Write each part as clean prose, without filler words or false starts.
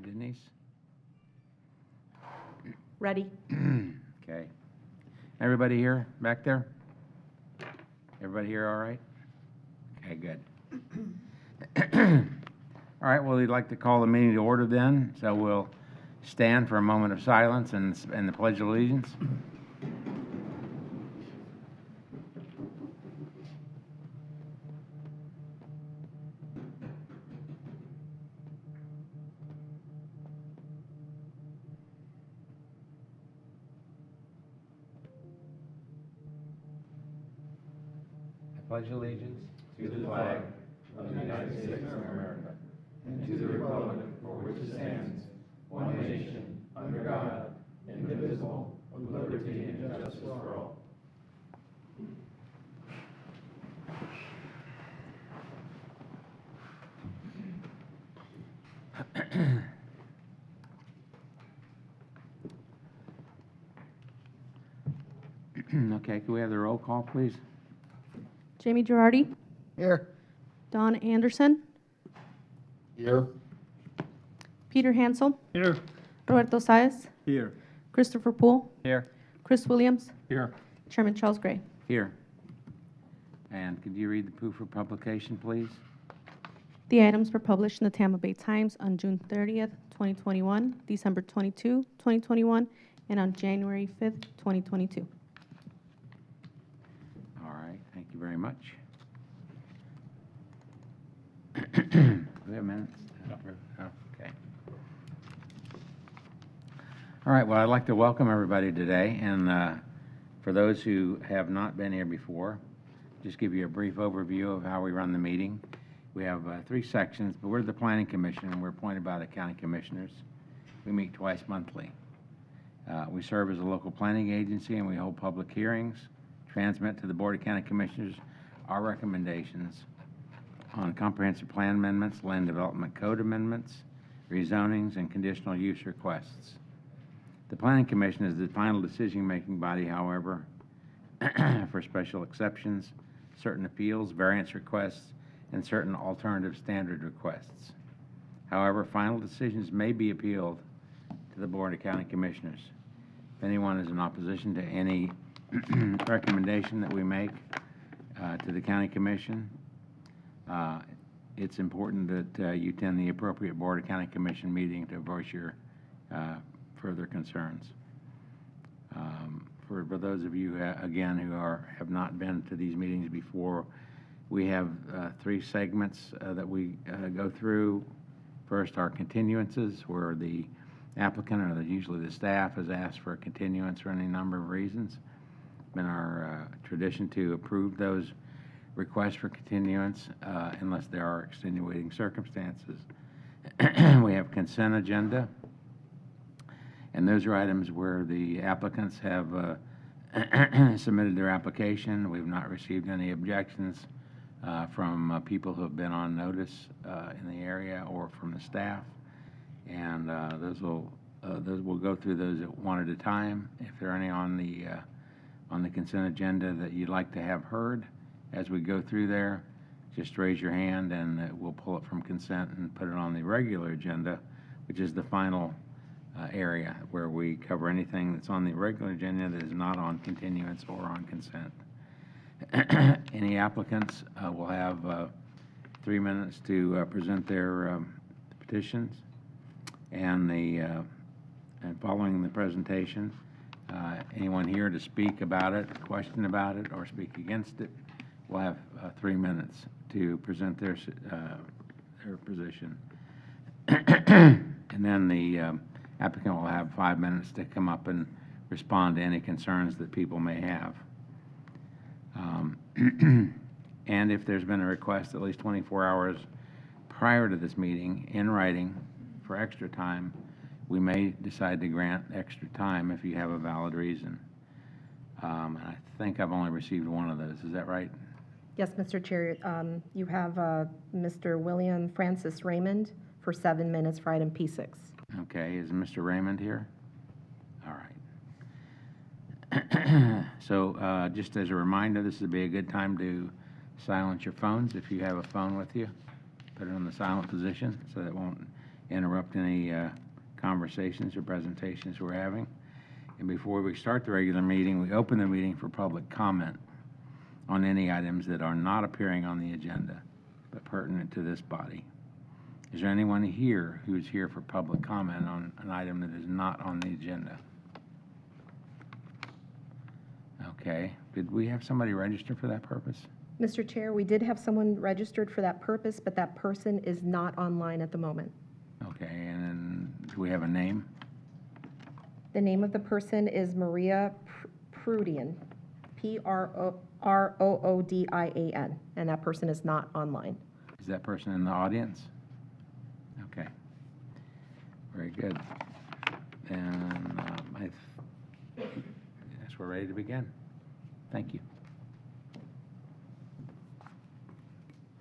Denise? Ready. Okay. Everybody here, back there? Everybody here all right? Okay, good. All right, well, we'd like to call the meeting to order then, so we'll stand for a moment of silence and the Pledge of Allegiance. I pledge allegiance to the flag of the United States of America and to the republic for which it stands, one nation, under God, indivisible, with liberty and justice for all. Okay, can we have the roll call, please? Jamie Girardi, Here. Don Anderson, Here. Peter Hansel, Here. Roberto Saez, Here. Christopher Poole, Here. Chris Williams, Here. Chairman Charles Gray. Here. And could you read the proof of publication, please? The items were published in the Tampa Bay Times on June 30th, 2021, December 22, 2021, and on January 5th, 2022. All right, thank you very much. Do we have minutes? Oh, okay. All right, well, I'd like to welcome everybody today, and for those who have not been here before, just give you a brief overview of how we run the meeting. We have 3 sections, but we're the Planning Commission, and we're appointed by the county commissioners. We meet twice monthly. We serve as a local planning agency, and we hold public hearings, transmit to the Board of County Commissioners our recommendations on comprehensive plan amendments, land development code amendments, rezonings, and conditional use requests. The Planning Commission is the final decision-making body, however, for special exceptions, certain appeals, variance requests, and certain alternative standard requests. However, final decisions may be appealed to the Board of County Commissioners. If anyone is in opposition to any recommendation that we make to the County Commission, it's important that you attend the appropriate Board of County Commission meeting to voice your further concerns. For those of you, again, who have not been to these meetings before, we have 3 segments that we go through. First, our continuances, where the applicant, or usually the staff, has asked for a continuance for any number of reasons. It's been our tradition to approve those requests for continuance unless there are extenuating circumstances. We have consent agenda, and those are items where the applicants have submitted their application. We've not received any objections from people who have been on notice in the area or from the staff, and those we'll go through those one at a time. If there are any on the consent agenda that you'd like to have heard as we go through there, just raise your hand and we'll pull it from consent and put it on the regular agenda, which is the final area where we cover anything that's on the regular agenda that is not on continuance or on consent. Any applicants will have 3 minutes to present their petitions, and following the presentation, anyone here to speak about it, question about it, or speak against it will have 3 minutes to present their position. And then the applicant will have 5 minutes to come up and respond to any concerns that people may have. And if there's been a request at least 24 hours prior to this meeting in writing for extra time, we may decide to grant extra time if you have a valid reason. I think I've only received one of those. Is that right? Yes, Mr. Chair. You have Mr. William Francis Raymond for 7 minutes for item P6. Okay, is Mr. Raymond here? All right. So just as a reminder, this would be a good time to silence your phones if you have a phone with you. Put it on the silent position so that it won't interrupt any conversations or presentations we're having. And before we start the regular meeting, we open the meeting for public comment on any items that are not appearing on the agenda, but pertinent to this body. Is there anyone here who is here for public comment on an item that is not on the agenda? Okay. Did we have somebody register for that purpose? Mr. Chair, we did have someone registered for that purpose, but that person is not online at the moment. Okay, and then do we have a name? The name of the person is Maria Prodian, Prroodian, and that person is not online. Is that person in the audience? Okay. Very good. And I guess we're ready to begin. Thank you.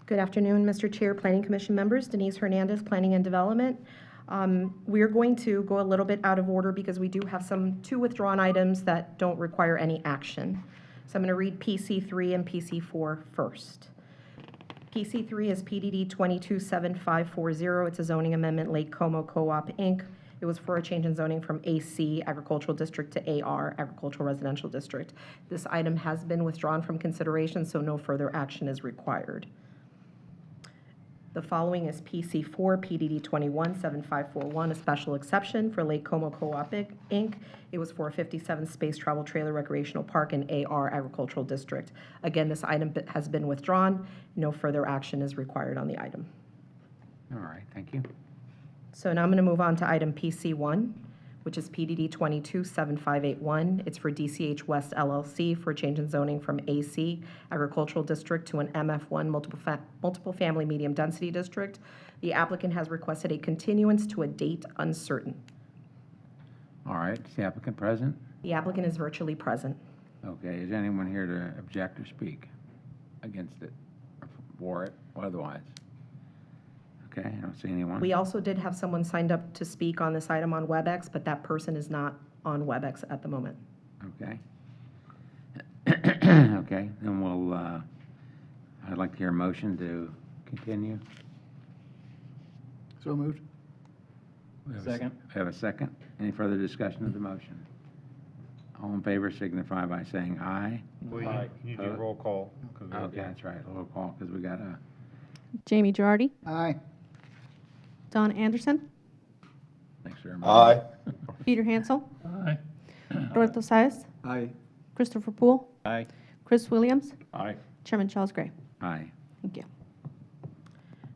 Good afternoon, Mr. Chair, Planning Commission members. Denise Hernandez, Planning and Development. We are going to go a little bit out of order because we do have two withdrawn items that don't require any action. So I'm going to read PC3 and PC4 first. PC3 is PDD 227540. It's a zoning amendment, Lake Como Co-op, Inc. It was for a change in zoning from AC Agricultural District to AR Agricultural Residential District. This item has been withdrawn from consideration, so no further action is required. The following is PC4, PDD 217541, a special exception for Lake Como Co-op, Inc. It was for a 57-space travel trailer recreational park in AR Agricultural District. Again, this item has been withdrawn. No further action is required on the item. All right, thank you. So now I'm going to move on to item PC1, which is PDD 227581. It's for DCH West LLC for a change in zoning from AC Agricultural District to an MF1 multiple family medium density district. The applicant has requested a continuance to a date uncertain. All right, is the applicant present? The applicant is virtually present. Okay, is anyone here to object or speak against it, or for it, or otherwise? Okay, I don't see anyone. We also did have someone signed up to speak on this item on WebEx, but that person is not on WebEx at the moment. Okay. Okay, then we'll, I'd like to hear a motion to continue. So moved. We have Second. We have a second. Any further discussion of the motion? All in favor signify by saying aye. Well, you do roll call. 'cause we- Okay, that's right, a roll call, because we got a, Jamie Girardi, Aye. Don Anderson, thanks very much. Aye. Peter Hansel, Aye. Roberto Saez, Aye. Christopher Poole, Aye. Chris Williams, Aye. Chairman Charles Gray. Aye. Thank you.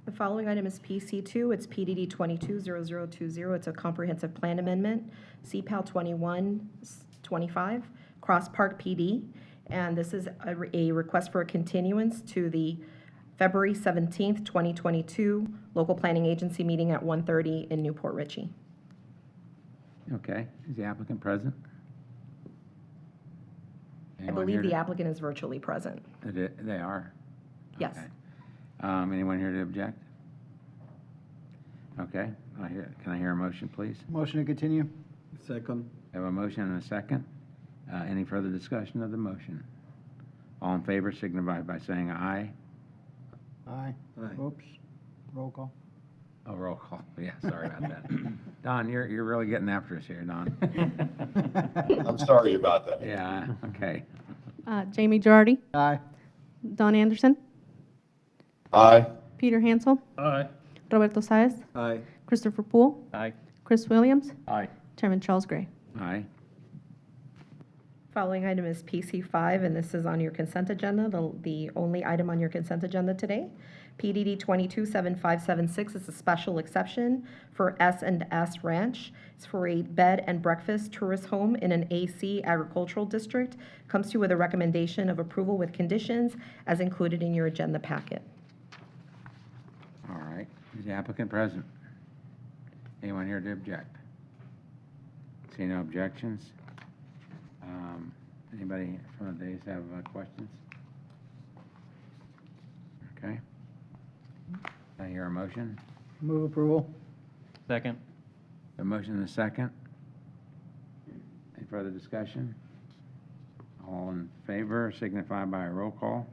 The following item is PC2. It's PDD 220020. It's a comprehensive plan amendment, CPAL 2125, Cross Park PD. And this is a request for a continuance to the February 17th, 2022 local planning agency meeting at 1:30 in Newport Richey. Okay, is the applicant present? I Anyone believe here the to- applicant is virtually present. They are? Yes. Okay. Anyone here to object? Okay, can I hear a motion, please? Motion to continue. Second. I have a motion and a second. Any further discussion of the motion? All in favor signify by saying aye. Aye. Oops. Roll call. Oh, roll call. Yeah, sorry about that. Don, you're really getting after us here, Don. I'm sorry about that. Yeah, okay. Jamie Girardi, Aye. Don Anderson, Aye. Peter Hansel, Aye. Roberto Saez, Aye. Christopher Poole, Aye. Chris Williams, Aye. Chairman Charles Gray. Aye. Following item is PC5, and this is on your consent agenda, the only item on your consent agenda today. PDD 227576 is a special exception for S&S Ranch. It's for a bed and breakfast tourist home in an AC agricultural district. Comes to you with a recommendation of approval with conditions as included in your agenda packet. All right. Is the applicant present? Anyone here to object? See no objections? Anybody from the dais have questions? Okay. Can I hear a motion? Move approval. Second. A motion and a second. Any further discussion? All in favor signify by a roll call.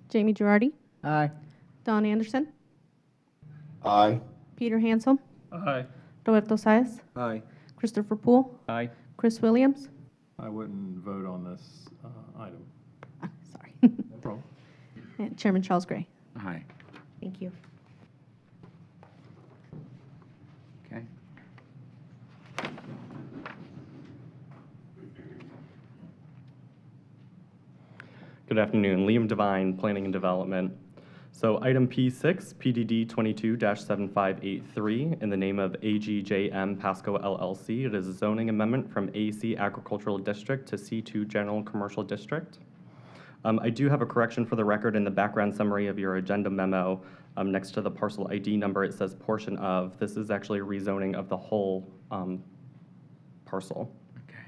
Jamie Girardi, Aye. Don Anderson, Aye. Peter Hansel, Aye. Roberto Saez, Aye. Christopher Poole, Aye. Chris Williams. I wouldn't vote on this item. Sorry. No problem. And Chairman Charles Gray. Aye. Thank you. Okay. Good afternoon, Liam Devine, Planning and Development. So item P6, PDD 22-7583, in the name of AGJM Pasco LLC. It is a zoning amendment from AC Agricultural District to C2 General Commercial District. I do have a correction for the record in the background summary of your agenda memo. Next to the parcel ID number, it says portion of. This is actually a rezoning of the whole parcel. Okay.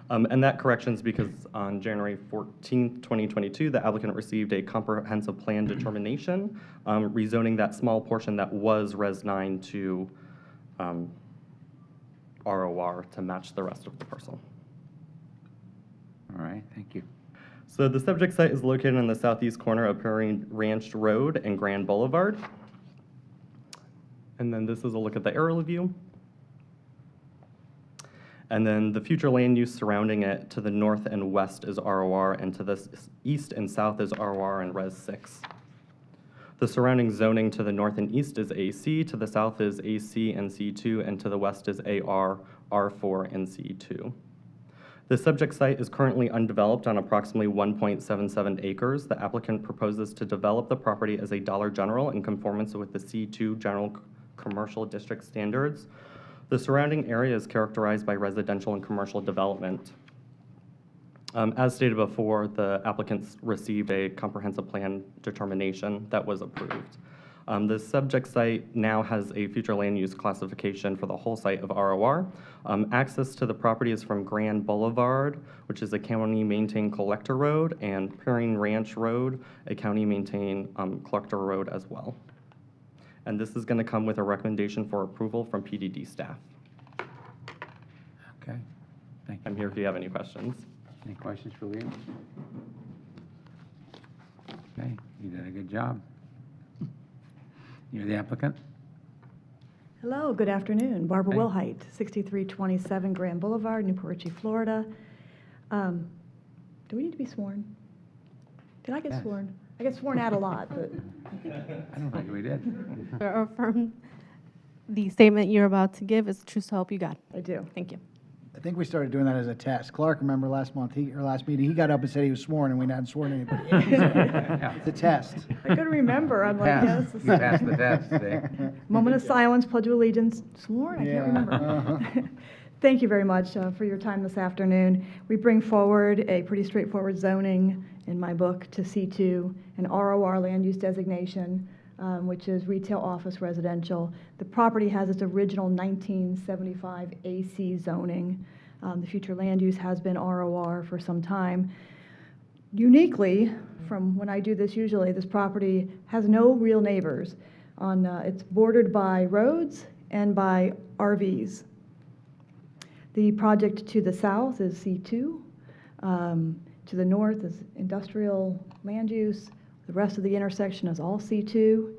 And that correction is because on January 14th, 2022, the applicant received a comprehensive plan determination, rezoning that small portion that was Res 9 to ROR to match the rest of the parcel. All right, thank you. So the subject site is located in the southeast corner of Prairie Ranch Road and Grand Boulevard. And then this is a look at the aerial view. And then the future land use surrounding it to the north and west is ROR, and to the east and south is ROR and Res 6. The surrounding zoning to the north and east is AC, to the south is AC and C2, and to the west is AR, R4, and C2. The subject site is currently undeveloped on approximately 1.77 acres. The applicant proposes to develop the property as a Dollar General in conformance with the C2 General Commercial District standards. The surrounding area is characterized by residential and commercial development. As stated before, the applicants received a comprehensive plan determination that was approved. The subject site now has a future land use classification for the whole site of ROR. Access to the property is from Grand Boulevard, which is a county-maintained collector road, and Prairie Ranch Road, a county-maintained collector road as well. And this is going to come with a recommendation for approval from PDD staff. Okay, thank you. I'm here if you have any questions. Any questions for Liam? Okay, you did a good job. You're the applicant? Hello, good afternoon. Barbara Hey. Wilhite, 6327 Grand Boulevard, Newport Richey, Florida. Do we need to be sworn? Did I get Yes. sworn? I get sworn out a lot, but I don't think we did. Affirm the statement you're about to give is true, so help you God. I do. Thank you. I think we started doing that as a test. Clark, remember last meeting, he got up and said he was sworn, and we hadn't sworn anybody. It's a test. I couldn't remember. I'm like, Pass. yes. You passed the test today. Moment of silence, pledge of allegiance, sworn? I Yeah, can't remember. uh-huh. Thank you very much for your time this afternoon. We bring forward a pretty straightforward zoning in my book to C2, an ROR land use designation, which is retail, office, residential. The property has its original 1975 AC zoning. The future land use has been ROR for some time. Uniquely, from when I do this usually, this property has no real neighbors. It's bordered by roads and by RVs. The project to the south is C2. To the north is industrial land use. The rest of the intersection is all C2.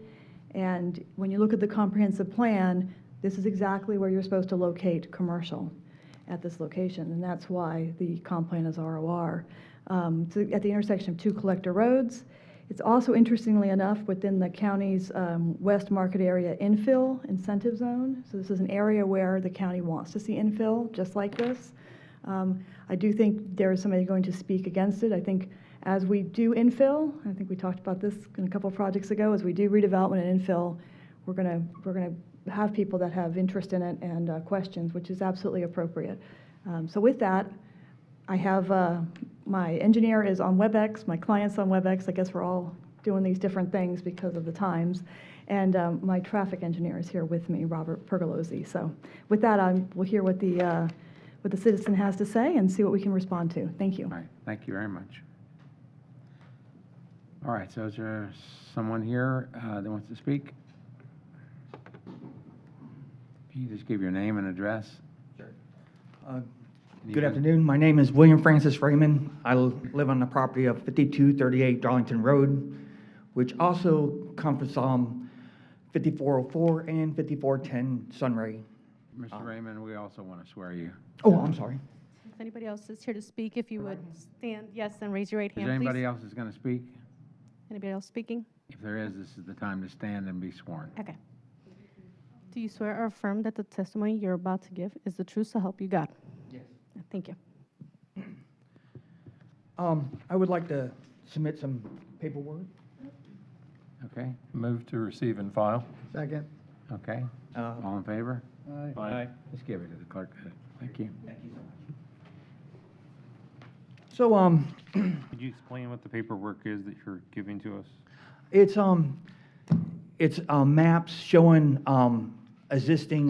And when you look at the comprehensive plan, this is exactly where you're supposed to locate commercial at this location. And that's why the comp plan is ROR. So at the intersection of two collector roads. It's also, interestingly enough, within the county's West Market area infill incentive zone. So this is an area where the county wants to see infill, just like this. I do think there is somebody going to speak against it. I think as we do infill, I think we talked about this in a couple of projects ago, as we do redevelopment and infill, we're going to have people that have interest in it and questions, which is absolutely appropriate. So with that, I have my engineer is on WebEx, my client's on WebEx. I guess we're all doing these different things because of the times. And my traffic engineer is here with me, Robert Pergolozzi. So with that, we'll hear what the citizen has to say and see what we can respond to. Thank you. All right, thank you very much. All right, so is there someone here that wants to speak? Can you just give your name and address? Good afternoon. My name is William Francis Raymond. I live on the property of 5238 Darlington Road, which also comforts 5404 and 5410 Sunray. Mr. Raymond, we also want to swear you. Oh, I'm sorry. If anybody else is here to speak, if you would stand, yes, and raise your right Is hand, there anybody please. else that's going to speak? Anybody else speaking? If there is, this is the time to stand and be sworn. Okay. Do you swear or affirm that the testimony you're about to give is the truth so help you God? Yes. Thank you. I would like to submit some paperwork. Okay, Move to receive and file. Second. okay. Uh, All in favor? Aye. Let's give it to the clerk. Thank you. Thank you so much. So, Could you explain what the paperwork is that you're giving to us? it's maps showing existing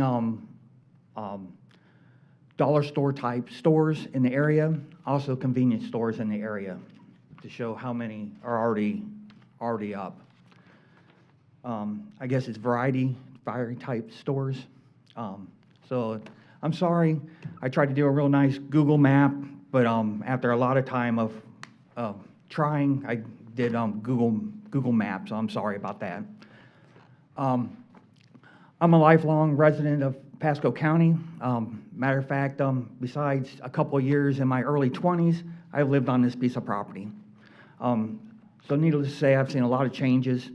dollar store type stores in the area, also convenience stores in the area, to show how many are already up. I guess it's variety type stores. So I'm sorry, I tried to do a real nice Google map, but after a lot of time of trying, I did Google Maps, so I'm sorry about that. I'm a lifelong resident of Pasco County. Matter of fact, besides a couple of years in my early 20s, I've lived on this piece of property. So needless to say, I've seen a lot of changes.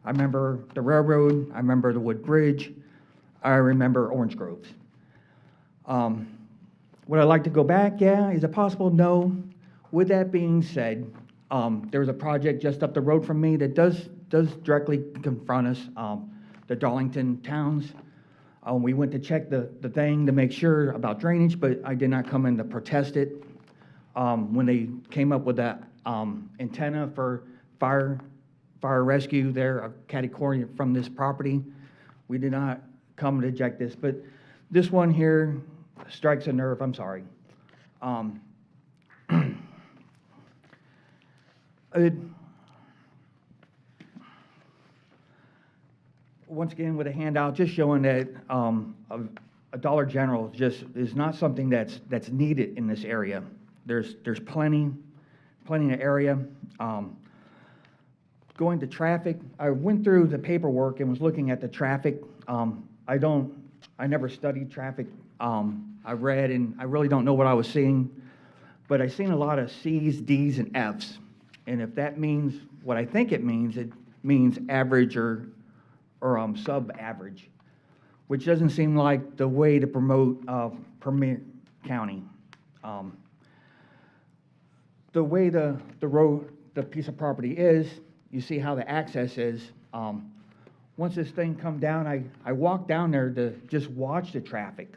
I remember the railroad, I remember the Wood Bridge, I remember Orange Groves. Would I like to go back? Yeah. Is it possible? No. With that being said, there was a project just up the road from me that does directly confront us, the Darlington towns. We went to check the thing to make sure about drainage, but I did not come in to protest it. When they came up with that antenna for fire rescue there, catty-corner from this property, we did not come to eject this. But this one here strikes a nerve. I'm sorry. Once again, with a handout, just showing that a Dollar General just is not something that's needed in this area. There's plenty of area. Going to traffic, I went through the paperwork and was looking at the traffic. I never studied traffic. I read and I really don't know what I was seeing, but I seen a lot of C's, D's, and F's. And if that means what I think it means average or sub-average, which doesn't seem like the way to promote Premier County. The way the road, the piece of property is, you see how the access is. Once this thing come down, I walked down there to just watch the traffic,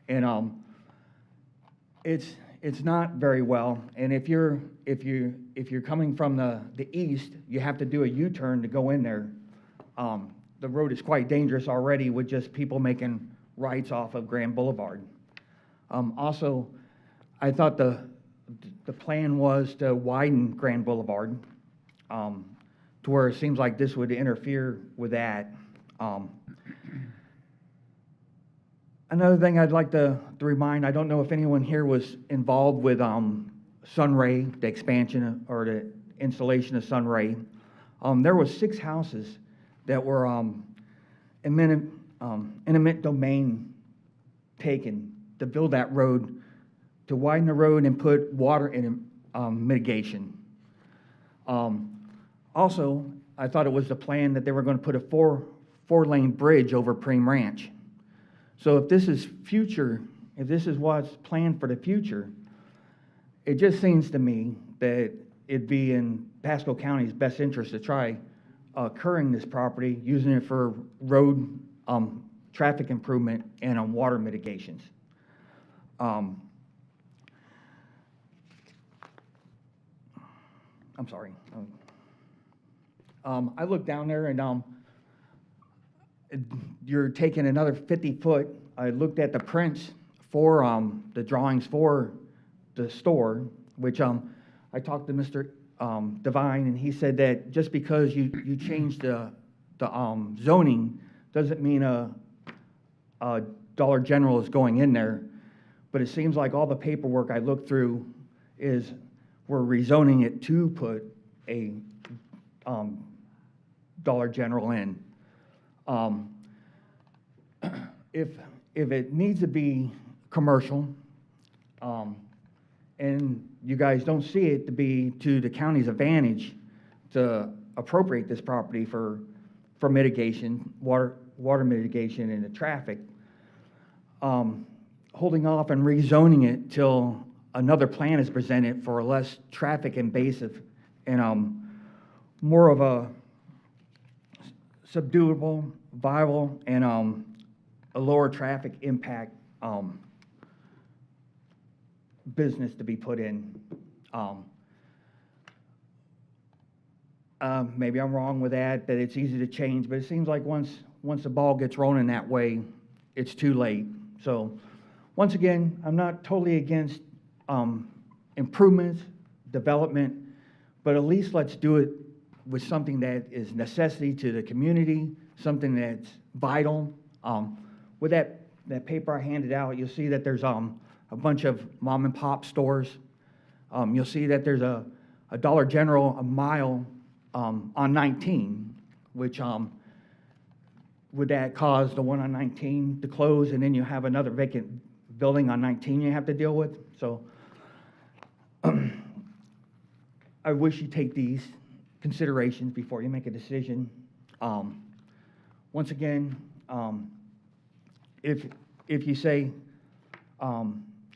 and it's not very well. And if you're coming from the east, you have to do a U-turn to go in there. The road is quite dangerous already with just people making rights off of Grand Boulevard. Also, I thought the plan was to widen Grand Boulevard to where it seems like this would interfere with that. Another thing I'd like to remind, I don't know if anyone here was involved with Sunray, the expansion or the installation of Sunray. There was 6 houses that were eminent domain taken to build that road, to widen the road and put water in mitigation. Also, I thought it was the plan that they were going to put a four-lane bridge over Preem Ranch. So if this is future, if this is what's planned for the future, it just seems to me that it'd be in Pasco County's best interest to try curing this property, using it for road traffic improvement and water mitigations. I'm sorry. I looked down there and you're taking another 50 foot. I looked at the prints for the drawings for the store, which I talked to Mr. Devine, and he said that just because you change the zoning doesn't mean a Dollar General is going in there. But it seems like all the paperwork I looked through is we're rezoning it to put a Dollar General in. If it needs to be commercial, and you guys don't see it to be to the county's advantage to appropriate this property for mitigation, water mitigation and the traffic, holding off and rezoning it till another plan is presented for less traffic invasive and more of a subduable, viable, and a lower traffic impact business to be put in. Maybe I'm wrong with that it's easy to change, but it seems like once the ball gets rolling that way, it's too late. So, once again, I'm not totally against improvements, development, but at least let's do it with something that is necessity to the community, something that's vital. With that paper I handed out, you'll see that there's a bunch of mom and pop stores. You'll see that there's a Dollar General a mile on 19, which would that cause the one on 19 to close, and then you have another vacant building on 19 you have to deal with? So I wish you take these considerations before you make a decision. Once again, if you say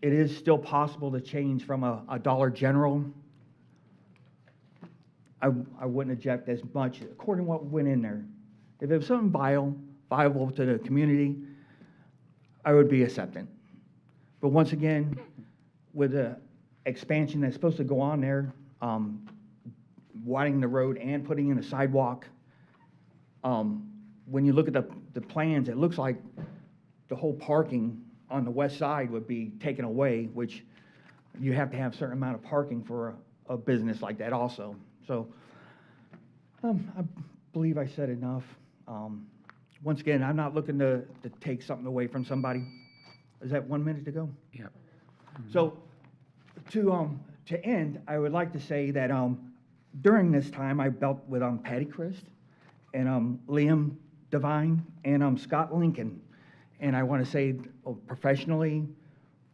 it is still possible to change from a Dollar General, I wouldn't object as much according to what went in there. If it was something viable to the community, I would be acceptant. But once again, with the expansion that's supposed to go on there, widening the road and putting in a sidewalk, when you look at the plans, it looks like the whole parking on the west side would be taken away, which you have to have a certain amount of parking for a business like that also. So I believe I said enough. Once again, I'm not looking to take something away from somebody. Is that 1 minute to go? Yep. So to end, I would like to say that during this time, I dealt with Patty Christ and Liam Devine and Scott Lincoln. And I want to say professionally,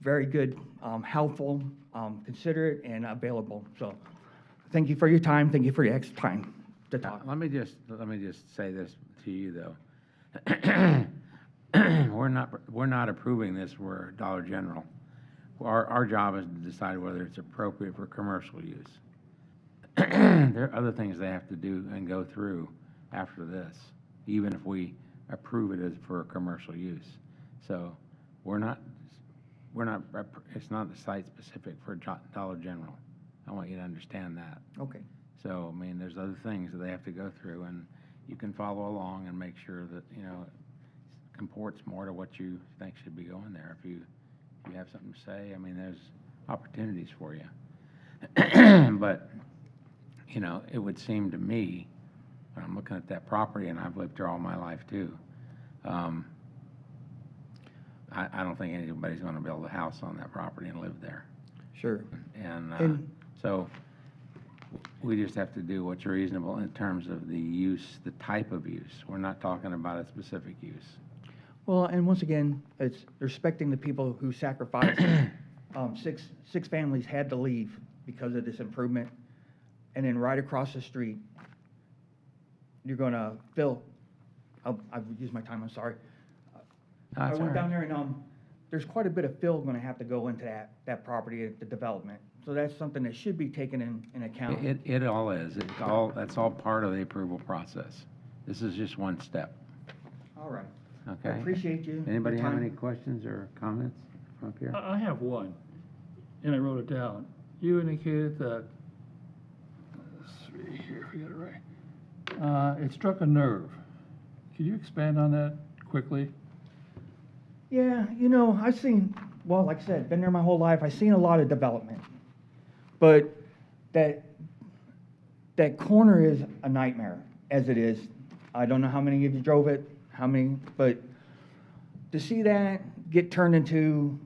very good, helpful, considerate, and available. So thank you for your time. Thank you for your extra time to talk. Let me just say this to you, though. We're not approving this for Dollar General. Our job is to decide whether it's appropriate for commercial use. There are other things they have to do and go through after this, even if we approve it as for commercial use. So it's not the site specific for Dollar General. I want you to understand that. Okay. So, I mean, there's other things that they have to go through, and you can follow along and make sure that, it comports more to what you think should be going there. If you have something to say, I mean, there's opportunities for you. But, it would seem to me, when I'm looking at that property, and I've lived there all my life too, I don't think anybody's going to build a house on that property and live there. Sure. And so we just have to do what's reasonable in terms of the use, the type of use. We're not talking about a specific use. Well, and once again, it's respecting the people who sacrificed. Six families had to leave because of this improvement. And then right across the street, you're going to fill. I've used my time, I'm sorry. I That's all went right. down there and there's quite a bit of fill going to have to go into that property, the development. So that's something that should be taken in account. It all is. That's all part of the approval process. This is just one step. All right. Okay? I appreciate you. Anybody your have time. any questions or comments from up here? I have one, and I wrote it down. You indicated that, let's see here, if we got it right. It struck a nerve. Could you expand on that quickly? Yeah, I've seen, well, like I said, been there my whole life. I've seen a lot of development. But that corner is a nightmare, as it is. I don't know how many of you drove it, but to see that get turned into,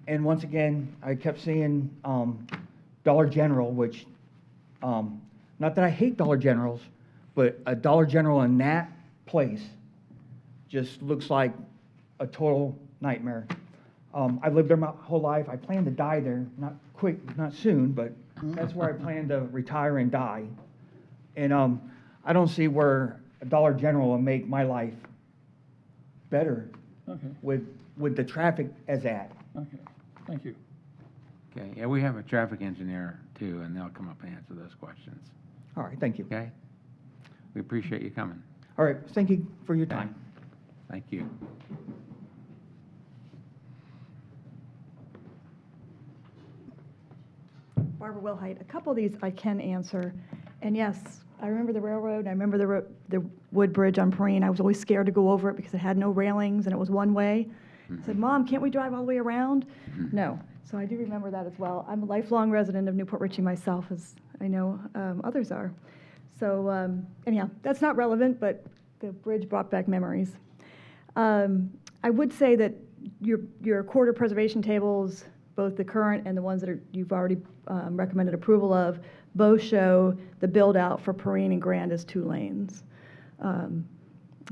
and once again, I kept seeing Dollar General, which, not that I hate Dollar Generals, but a Dollar General in that place just looks like a total nightmare. I've lived there my whole life. I plan to die there, not quick, not soon, but that's where I plan to retire and die. And I don't see where a Dollar General will make my life better Okay, with the traffic as at. okay, thank you. Okay, yeah, we have a traffic engineer too, and they'll come up and answer those questions, All right, thank you. okay? We appreciate you coming. All right, thank you for your time. Thank you. Barbara Wilhite, a couple of these I can answer. And yes, I remember the railroad, I remember the wood bridge on Parine. I was always scared to go over it because it had no railings and it was one way. I said, Mom, can't we drive all the way around? No. So I do remember that as well. I'm a lifelong resident of Newport Richey myself, as I know others are. So anyhow, that's not relevant, but the bridge brought back memories. I would say that your corridor preservation tables, both the current and the ones that you've already recommended approval of, both show the build-out for Perrine and Grand as 2 lanes.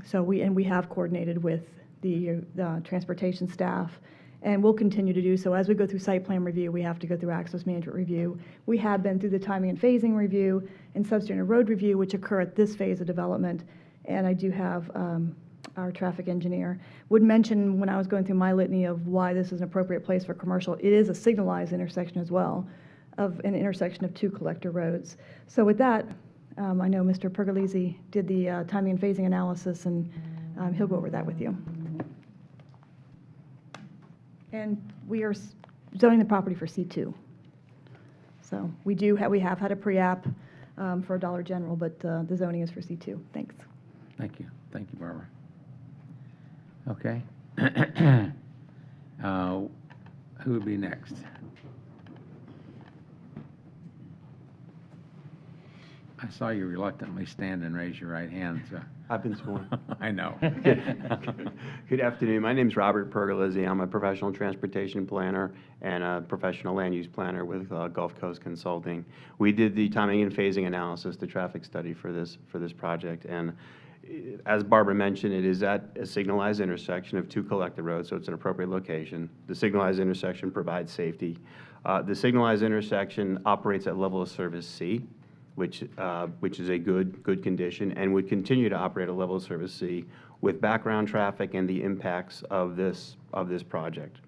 So we have coordinated with the transportation staff, and we'll continue to do so. As we go through site plan review, we have to go through access management review. We have been through the timing and phasing review and substandard road review, which occur at this phase of development, and I do have our traffic engineer. Would mention when I was going through my litany of why this is an appropriate place for commercial, it is a signalized intersection as well, of an intersection of 2 collector roads. So with that, I know Mr. Pergolesi did the timing and phasing analysis, and he'll go over that with you. And we are zoning the property for C2. So we have had a pre-app for a Dollar General, but the zoning is for C2. Thanks. Thank you. Thank you, Barbara. Okay. Who would be next? I saw you reluctantly stand and raise your right hand, so. I've been sworn. I know. Good afternoon. My name's Robert Pergolesi. I'm a professional transportation planner and a professional land use planner with Gulf Coast Consulting. We did the timing and phasing analysis, the traffic study for this project, and as Barbara mentioned, it is at a signalized intersection of 2 collector roads, so it's an appropriate location. The signalized intersection provides safety. The signalized intersection operates at level of service C, which is a good condition, and would continue to operate at level of service C with background traffic and the impacts of this project.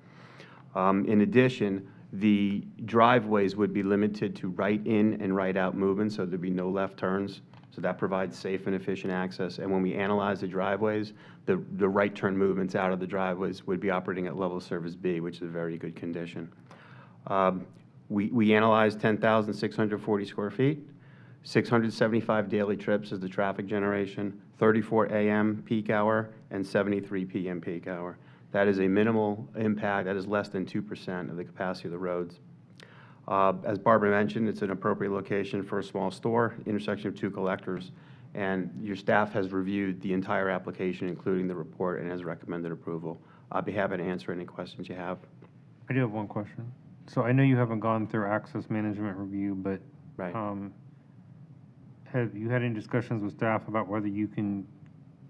In addition, the driveways would be limited to right in and right out movement, so there'd be no left turns. So that provides safe and efficient access. And when we analyze the driveways, the right turn movements out of the driveways would be operating at level of service B, which is a very good condition. We analyzed 10,640 square feet. 675 daily trips is the traffic generation, 34 a.m. peak hour, and 73 p.m. peak hour. That is a minimal impact. That is less than 2% of the capacity of the roads. As Barbara mentioned, it's an appropriate location for a small store, intersection of 2 collectors, and your staff has reviewed the entire application, including the report, and has recommended approval. I'll be happy to answer any questions you have. I do have one question. So I know you haven't gone through access management review, but Right. have you had any discussions with staff about whether you can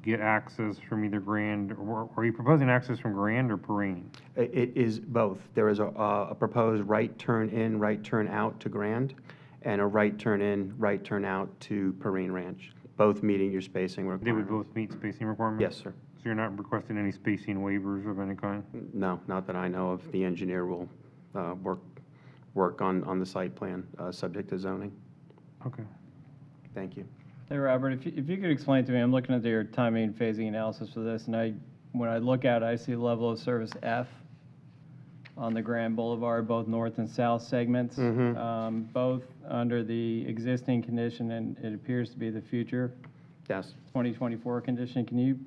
get access from either Grand, or are you proposing access from Grand or Perrine? It is both. There is a proposed right turn in, right turn out to Grand, and a right turn in, right turn out to Perrine Ranch, both meeting your spacing They requirements. would both meet spacing requirements? Yes, sir. So you're not requesting any spacing waivers of any kind? No, not that I know of. The engineer will work on the site plan, subject to zoning. Okay. Thank you. Hey, Robert, if you could explain to me, I'm looking at your timing and phasing analysis for this, and when I look at it, I see level of service F on the Grand Boulevard, both north and south segments, both under the existing condition, and it appears to be the future Yes. 2024 condition. Can you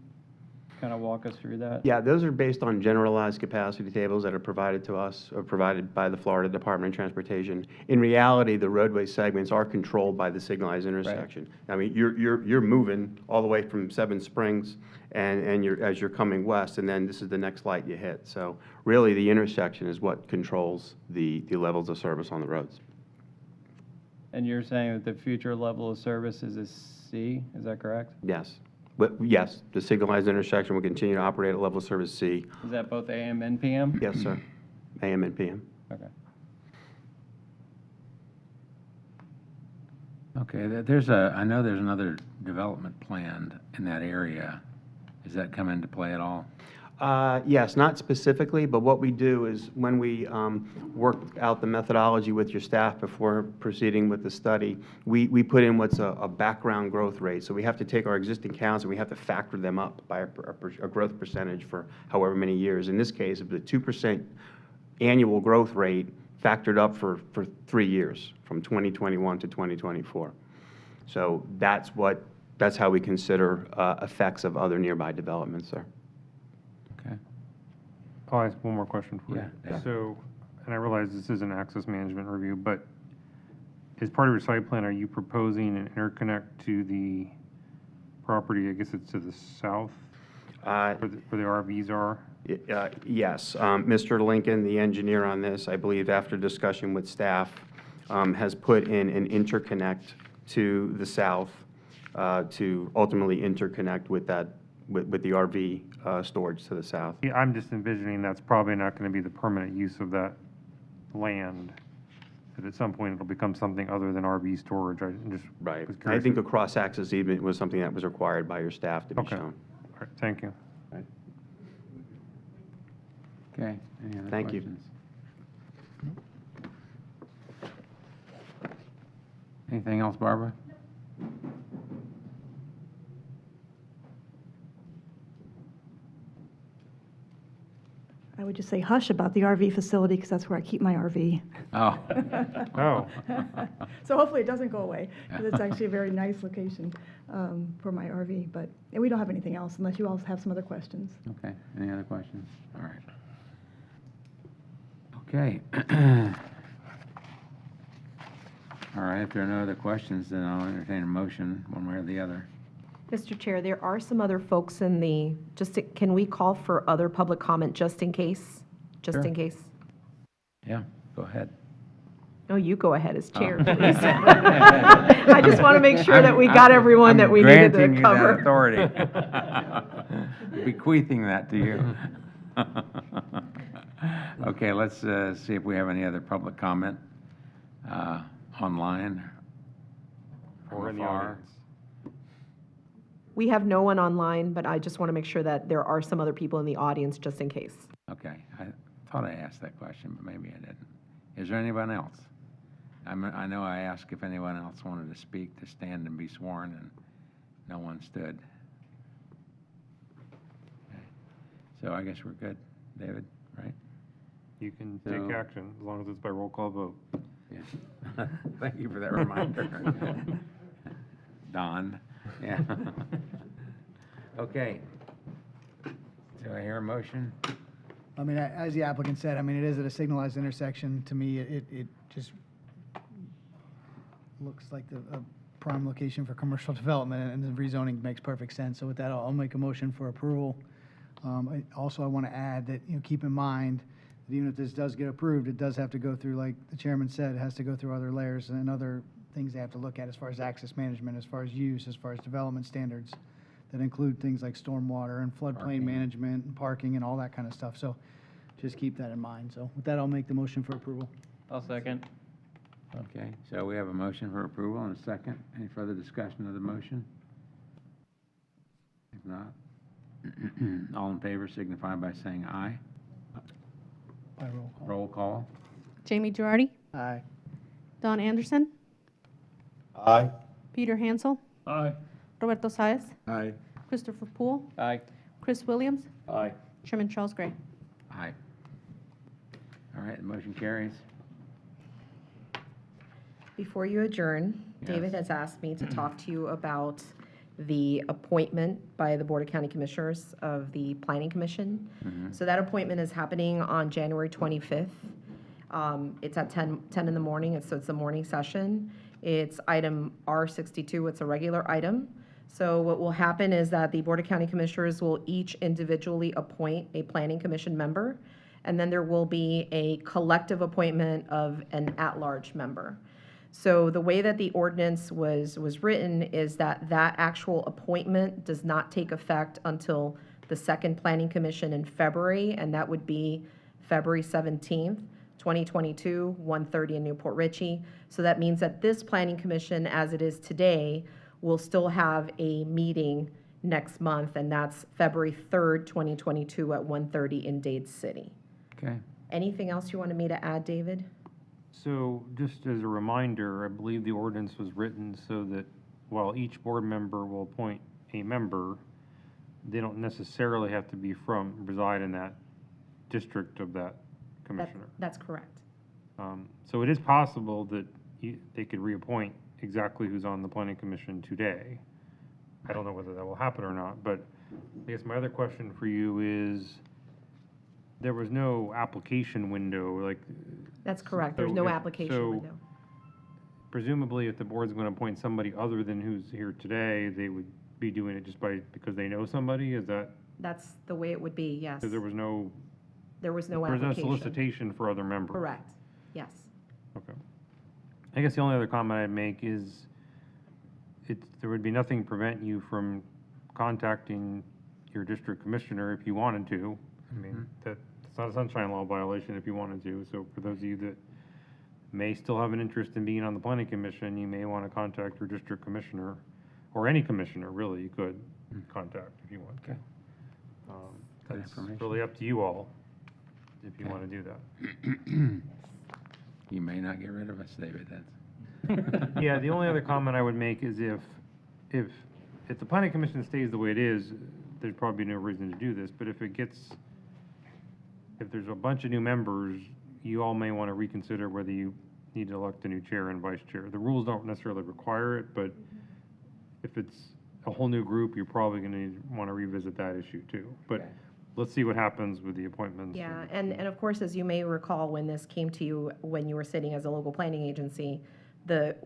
kind of walk us through that? Yeah, those are based on generalized capacity tables that are provided to us, or provided by the Florida Department of Transportation. In reality, the roadway segments are controlled by the signalized intersection. I mean, you're moving all the way from Seven Springs, and as you're coming west, and then this is the next light you hit. So really, the intersection is what controls the levels of service on the roads. And you're saying that the future level of service is a C, is that correct? Yes. But yes, the signalized intersection will continue to operate at level of service C. Is that both AM and PM? Yes, sir. AM and PM. Okay. Okay, I know there's another development planned in that area. Does that come into play at all? Yes, not specifically, but what we do is when we work out the methodology with your staff before proceeding with the study, we put in what's a background growth rate. So we have to take our existing counts and we have to factor them up by a growth percentage for however many years. In this case, the 2% annual growth rate factored up for 3 years, from 2021 to 2024. So that's how we consider effects of other nearby developments, sir. Okay. I'll ask one more question for you. Yeah. So, and I realize this is an access management review, but as part of your site plan, are you proposing an interconnect to the property, I guess it's to the south, where the RVs are? Yes. Mr. Lincoln, the engineer on this, I believe after discussion with staff, has put in an interconnect to the south to ultimately interconnect with the RV storage to the south. Yeah, I'm just envisioning that's probably not going to be the permanent use of that land. That at some point it'll become something other than RV storage. I just Right. was I curious. think a cross-access easement was something that was required by your staff to be Okay. shown. All right, thank you. Okay, any other Thank you. questions? Anything else, Barbara? I would just say hush about the RV facility because that's where I keep my RV. Oh. Oh. So hopefully it doesn't go away, because it's actually a very nice location for my RV. But and we don't have anything else unless you all have some other questions. Okay, any other questions? All right. Okay. All right, if there are no other questions, then I'll entertain a motion, one way or the other. Mr. Chair, there are some other folks in the, can we call for other public comment just in case? Just Sure. in case? Yeah, go ahead. No, you go ahead as chair, Oh. please. I just want to make sure that we got everyone that we needed to cover. I'm granting you that authority. Bequeathing that to you. Okay, let's see if we have any other public comment online. Or in the afar. audience. We have no one online, but I just want to make sure that there are some other people in the audience just in case. Okay, I thought I asked that question, but maybe I didn't. Is there anyone else? I know I asked if anyone else wanted to speak, to stand and be sworn, and no one stood. Okay. So I guess we're good, David, right? You can So- take action as long as it's by roll call vote. Yeah. Thank you for that reminder. Don, yeah. Okay. Do I hear a motion? I mean, as the applicant said, I mean, it is at a signalized intersection. To me, it just looks like a prime location for commercial development, and the rezoning makes perfect sense. So with that, I'll make a motion for approval. Also, I want to add that, keep in mind that even if this does get approved, it does have to go through, like the chairman said, it has to go through other layers and other things they have to look at as far as access management, as far as use, as far as development standards that include things like stormwater and floodplain Parking. management and parking and all that kind of stuff. So just keep that in mind. So with that, I'll make the motion for approval. I'll second. Okay, so we have a motion for approval and a second. Any further discussion of the motion? If not, all in favor signify by saying aye. By roll call. Roll call. Jamie Girardi, Aye. Don Anderson, Aye. Peter Hansel, Aye. Roberto Saez, Aye. Christopher Poole, Aye. Chris Williams, Aye. Chairman Charles Gray. Aye. All right, the motion carries. Before you adjourn, David Yes. has asked me to talk to you about the appointment by the Board of County Commissioners of the Planning Commission. So that appointment is happening on January 25th. It's at 10 in the morning, so it's a morning session. It's item R62, it's a regular item. So what will happen is that the Board of County Commissioners will each individually appoint a Planning Commission member, and then there will be a collective appointment of an at-large member. So the way that the ordinance was written is that that actual appointment does not take effect until the second planning commission in February, and that would be February 17th, 2022, 1:30 in Newport Richey. So that means that this planning commission, as it is today, will still have a meeting next month, and that's February 3rd, 2022 at 1:30 in Dade City. Okay. Anything else you wanted me to add, David? So just as a reminder, I believe the ordinance was written so that while each board member will appoint a member, they don't necessarily have to reside in that district of that commissioner. That's correct. So it is possible that they could reappoint exactly who's on the planning commission today. I don't know whether that will happen or not, but I guess my other question for you is, there was no application window, like. That's correct. There's so no if- application so window. Presumably, if the board's going to appoint somebody other than who's here today, they would be doing it just because they know somebody? Is that, That's the way it would be, yes. because there was no application. solicitation for other members? Correct, yes. Okay. I guess the only other comment I'd make is, there would be nothing preventing you from contacting your district commissioner if you wanted to. I mean, that's not a sunshine law violation if you wanted to. So for those of you that may still have an interest in being on the planning commission, you may want to contact your district commissioner, or any commissioner, really, you could contact if you want. Okay. Good That's information. really up to you all, if you want to do that. You may not get rid of us, David, that's. Yeah, the only other comment I would make is if the planning commission stays the way it is, there's probably no reason to do this, but if there's a bunch of new members, you all may want to reconsider whether you need to elect a new chair and vice chair. The rules don't necessarily require it, but if it's a whole new group, you're probably going to want to revisit that issue too. But let's see what happens with the appointments. Yeah, and of course, as you may recall, when this came to you, when you were sitting as a local planning agency, the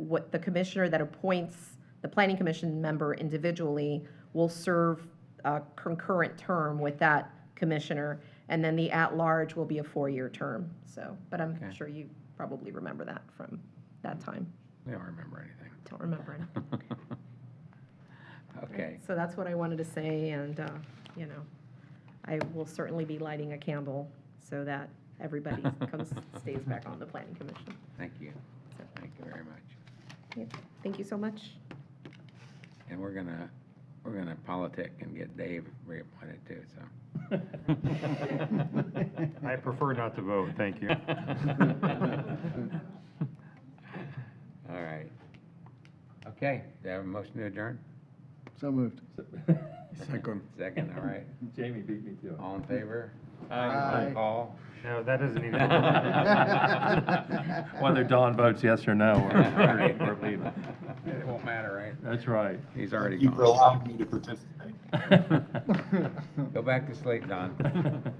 commissioner that appoints the planning commission member individually will serve a concurrent term with that commissioner, and then the at-large will be a 4-year term, so, but I'm Okay. sure you probably remember that from that time. We don't remember anything. Don't remember it. Okay. So that's what I wanted to say, and, I will certainly be lighting a candle so that everybody stays back on the planning commission. Thank you. So, Thank you very much. yeah, Thank you so much. And we're gonna politic and get Dave reappointed too, so. I prefer not to vote, thank you. All right. Okay, do I have a motion to adjourn? So moved. Second. Second, all right. Jamie beat me to it. All in favor? Aye. Paul? No, that doesn't even. Whether Don votes yes or no, we're leaving. It won't matter, right? That's right. He's already You for gone. allowing me to participate. Go back to sleep, Don.